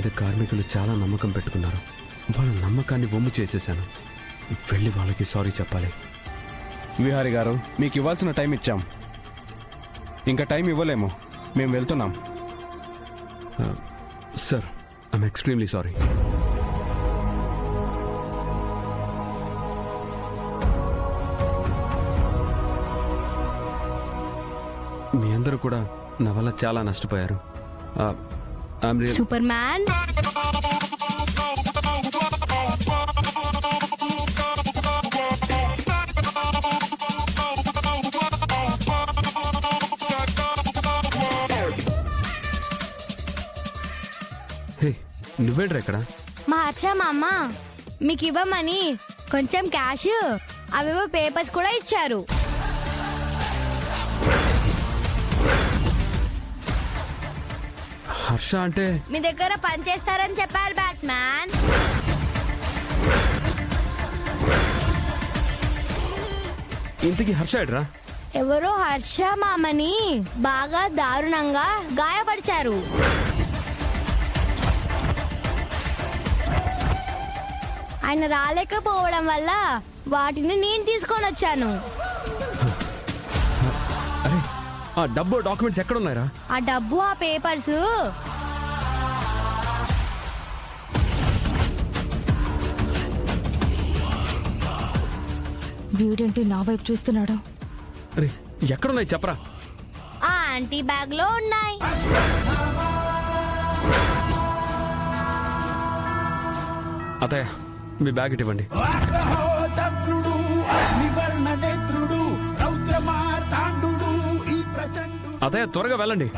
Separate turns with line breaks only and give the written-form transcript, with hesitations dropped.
మీద కార్మికులు చాలా నమ్మకం పెట్టుకున్నారు. వాళ్ళ నమ్మకాన్ని వమ్ము చేసేశాను. వెళ్ళి వాళ్ళకి సారీ చెప్పాలి.
విహారీ గారు, మీకు ఇవ్వాల్సిన టైం ఇచ్చాం, ఇంకా టైం ఇవ్వలేము. మేము వెళ్తున్నాం.
Sir, I'm extremely sorry. మీ అందరూ కూడా నా వల్ల చాలా నష్టపోయారు.
Super man.
హే, నువ్వేంట్రా ఇక్కడ?
మా హర్ష మా అమ్మ మీకు ఇవ్వమని కొంచెం క్యాష్, అవేవో పేపర్స్ కూడా ఇచ్చారు.
హర్ష అంటే
మీ దగ్గర పని చేస్తారని చెప్పారు బ్యాట్ మ్యాన్.
ఇంతకీ హర్ష ఎడ్రా?
ఎవరో హర్ష మామని బాగా దారుణంగా గాయపరిచారు. ఆయన రాలేకపోవడం వల్ల వాటిని నేను తీసుకొని వచ్చాను.
అరే, ఆ డబ్బు డాక్యుమెంట్స్ ఎక్కడ ఉన్నాయరా?
ఆ డబ్బు, ఆ పేపర్స్
వీడేంటి నా వైపు చూస్తున్నాడు?
అరే, ఎక్కడున్నాయి చెప్పరా?
ఆ ఆంటీ బ్యాగ్ లో ఉన్నాయి.
అతయ్య, మీ బ్యాగ్ ఇవ్వండి. అతయ్య, త్వరగా వెళ్ళండి.